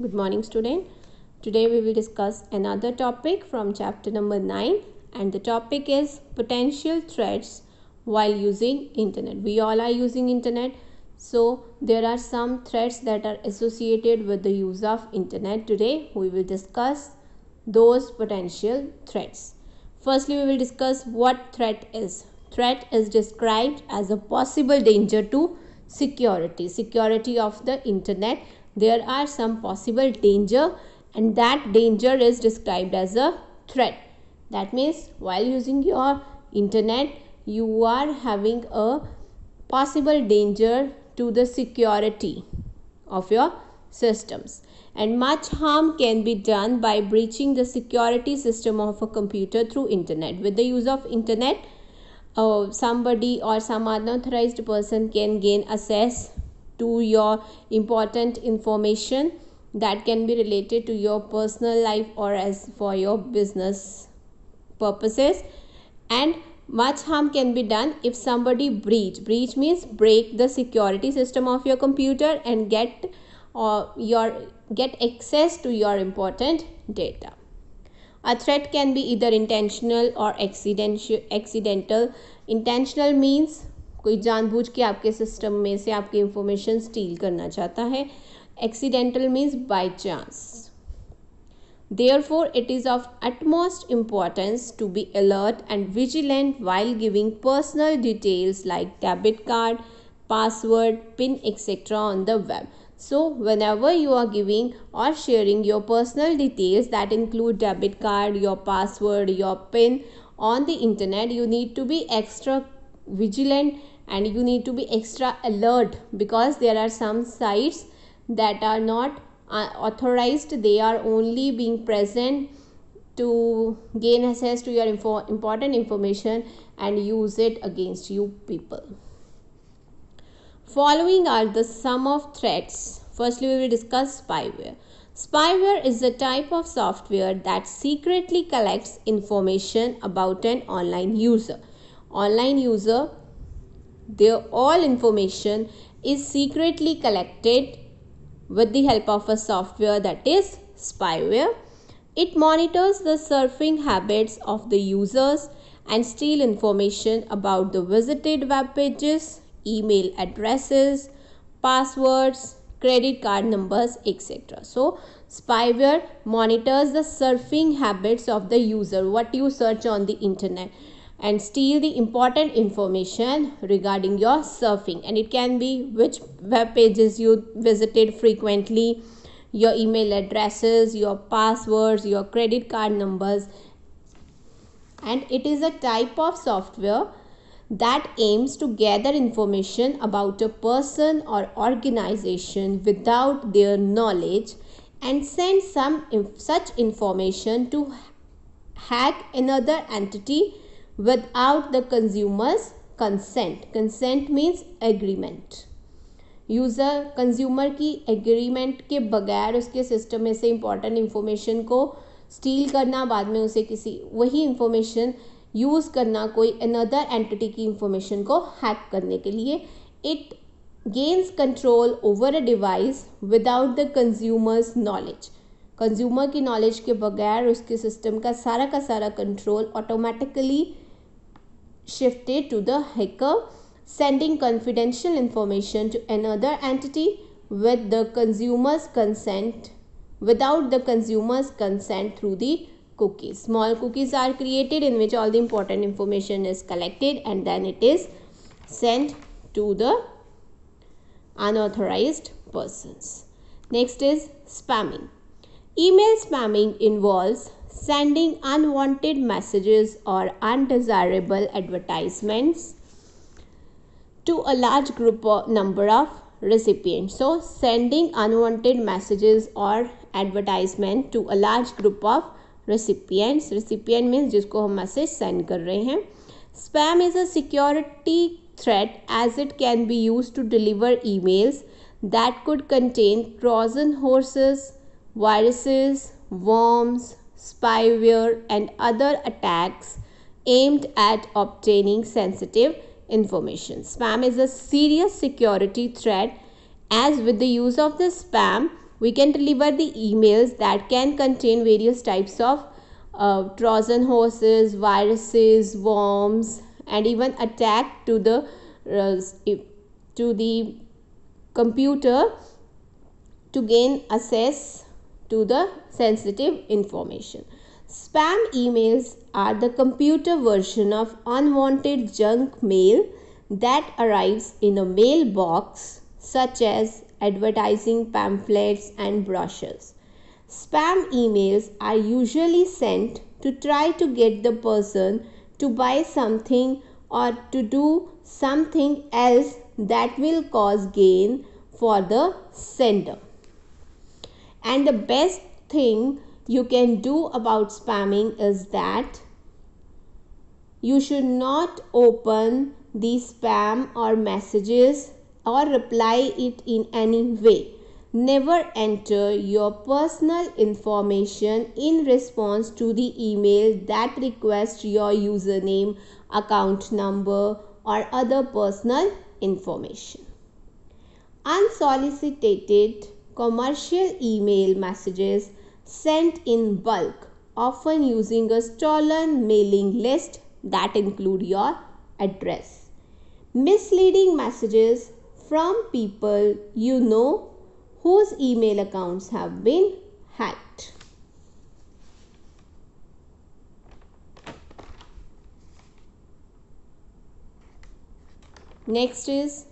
Good morning, student. Today we will discuss another topic from chapter number 9, and the topic is potential threats while using internet. We all are using internet, so there are some threats that are associated with the use of internet. Today we will discuss those potential threats. Firstly, we will discuss what threat is. Threat is described as a possible danger to security of the internet. There are some possible danger, and that danger is described as a threat. That means while using your internet, you are having a possible danger to the security of your systems, and much harm can be done by breaching the security system of a computer through internet. With the use of internet, somebody or some unauthorized person can gain access to your important information that can be related to your personal life or as for your business purposes, and much harm can be done if somebody breach means break the security system of your computer and get access to your important data. A threat can be either intentional or accidental. Intentional means कोई जानबूझ के आपके system में से आपकी information steel करना चाहता है. Accidental means by chance. Therefore, it is of utmost importance to be alert and vigilant while giving personal details like debit card, password, PIN, etc. on the web. So, whenever you are giving or sharing your personal details that include debit card, your password, your PIN on the internet, you need to be extra vigilant and you need to be extra alert, because there are some sites that are not authorized. They are only being present to gain access to your important information and use it against you people. Following are the sum of threats. Firstly, we will discuss spyware. Spyware is a type of software that secretly collects information about an online user. Online user, their all information is secretly collected with the help of a software that is spyware. It monitors the surfing habits of the users and steals information about the visited web pages, email addresses, passwords, credit card numbers, etc. So, spyware monitors the surfing habits of the user, what you search on the internet, and steal the important information regarding your surfing. And it can be which web pages you visited frequently, your email addresses, your passwords, your credit card numbers. And it is a type of software that aims to gather information about a person or organization without their knowledge and send such information to hack another entity without the consumer's consent. Consent means agreement. User consumer की agreement के बगैर उसके system में से important information को steel करना, बाद में उसे किसी वही इंफॉर्मेशन यूज़ करना कोई अनदर एंटिटी की इंफॉर्मेशन को हैक करने के लिए. It gains control over a device without the consumers knowledge. Consumer की नॉलेज के बगैर उसके सिस्टम का सारा control automatically shifted to the hacker, sending confidential information to another entity with the consumer's consent, without the consumer's consent through the cookies. Small cookies are created in which all the important information is collected and then it is sent to the unauthorized persons. Next is spamming. Email spamming involves sending unwanted messages or undesirable advertisements to a large number of recipients. So, sending unwanted messages or advertisement to a large group of recipients. Recipient means जिसको हम message send कर रहे हैं. Spam is a security threat as it can be used to deliver emails that could contain Trojan horses, viruses, worms, spyware and other attacks aimed at obtaining sensitive information. Spam is a serious security threat as with the use of the spam We can deliver the emails that can contain various types of Trojan horses, viruses, worms, and even attack to the computer to gain access to the sensitive information. Spam emails are the computer version of unwanted junk mail that arrives in a mailbox, such as advertising pamphlets and brochures. Spam emails are usually sent to try to get the person to buy something or to do something else that will cause gain for the sender. And the best thing you can do about spamming is that you should not open the spam or messages or reply it in any way. Never enter your personal information in response to the email that requests your username, account number, or other personal information. Unsolicited commercial email messages sent in bulk, often using a stolen mailing list that include your address. Misleading messages from people you know whose email accounts have been hacked. Next is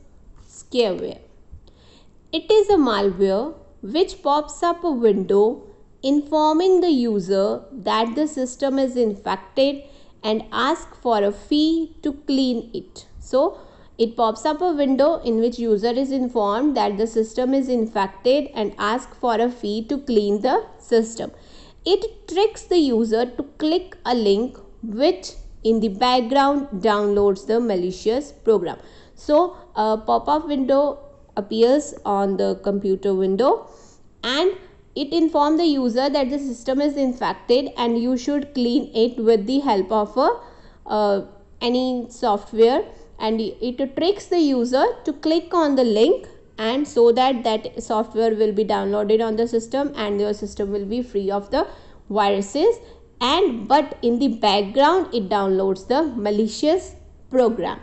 scareware. It is a malware which pops up a window informing the user that the system is infected and asks for a fee to clean it. So, it pops up a window in which user is informed that the system is infected and asks for a fee to clean the system. It tricks the user to click a link which in the background downloads the malicious program. So, a pop-up window appears on the computer window and it informs the user that the system is infected and you should clean it with the help of any software, and it tricks the user to click on the link, and so that software will be downloaded on the system and your system will be free of the viruses, and but in the background it downloads the malicious program.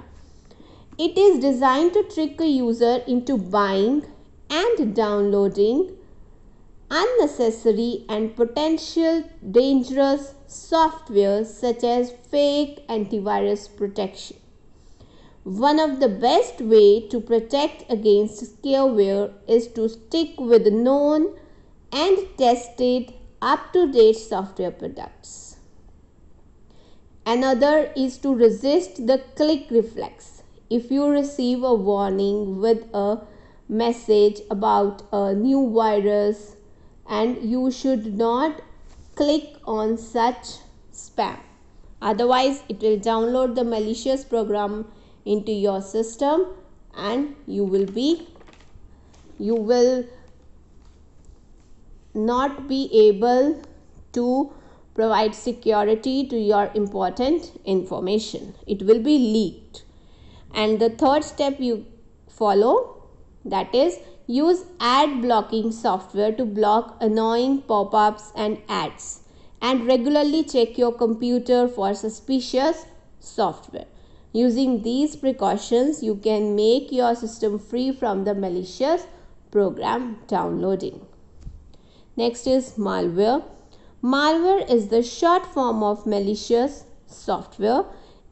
It is designed to trick a user into buying and downloading unnecessary and potential dangerous software such as fake antivirus protection. One of the best way to protect against scareware is to stick with known and tested up-to-date software products. Another is to resist the click reflex. If you receive a warning with a message about a new virus, and you should not click on such spam. Otherwise, it will download the malicious program into your system and you will not be able to provide security to your important information. It will be leaked. And the third step you follow, that is use ad blocking software to block annoying pop-ups and ads, and regularly check your computer for suspicious software. Using these precautions, you can make your system free from the malicious program downloading. Next is malware. Malware is the short form of malicious software.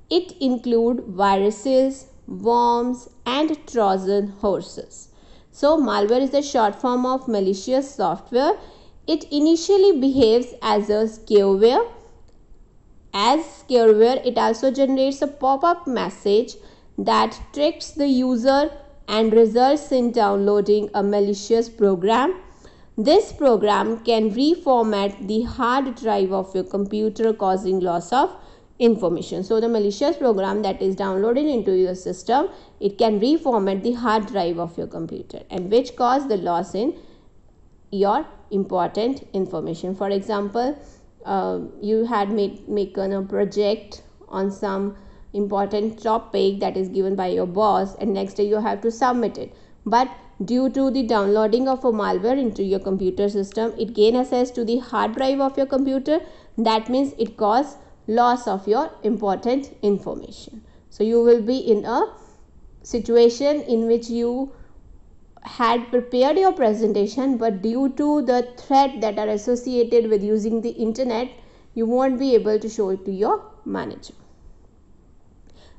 It includes viruses, worms, and Trojan horses. So, malware is the short form of malicious software. It initially behaves as a scareware. As scareware, it also generates a pop-up message that tricks the user and results in downloading a malicious program. This program can reformat the hard drive of your computer, causing loss of information. So, the malicious program that is downloaded into your system, it can reformat the hard drive of your computer, and which cause the loss in your important information. For example, you had making a project on some important topic that is given by your boss, and next day you have to submit it, but due to the downloading of a malware into your computer system, it gain access to the hard drive of your computer. That means it cause loss of your important information. So you will be in a situation in which you had prepared your presentation, but due to the threat that are associated with using the internet, you won't be able to show it to your manager.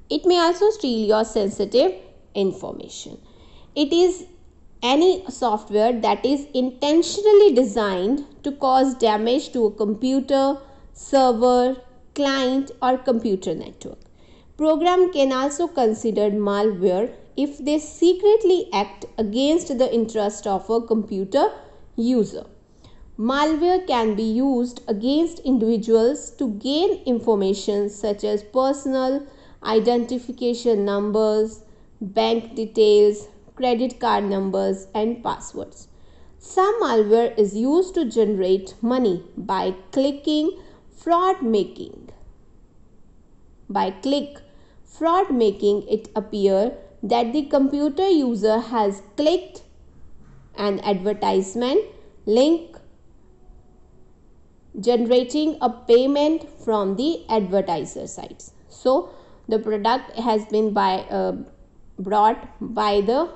It may also steal your sensitive information. It is any software that is intentionally designed to cause damage to a computer, server, client or computer network. Program can also considered malware if they secretly act against the interest of a computer user. Malware can be used against individuals to gain information such as personal identification numbers, bank details, credit card numbers and passwords. Some malware is used to generate money by clicking fraud making. By click fraud making, it appears that the computer user has clicked an advertisement link, generating a payment from the advertiser sites. So the product has been brought by the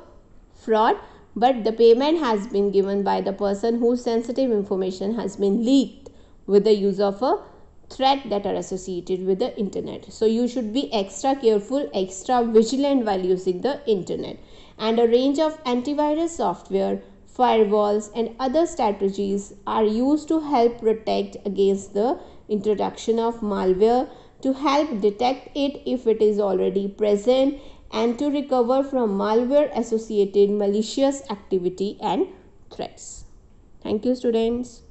fraud, but the payment has been given by the person whose sensitive information has been leaked with the use of a threat that are associated with the internet. So you should be extra careful, extra vigilant while using the internet. And a range of antivirus software, firewalls and other strategies are used to help protect against the introduction of malware, to help detect it if it is already present, and to recover from malware associated malicious activity and threats. Thank you, students.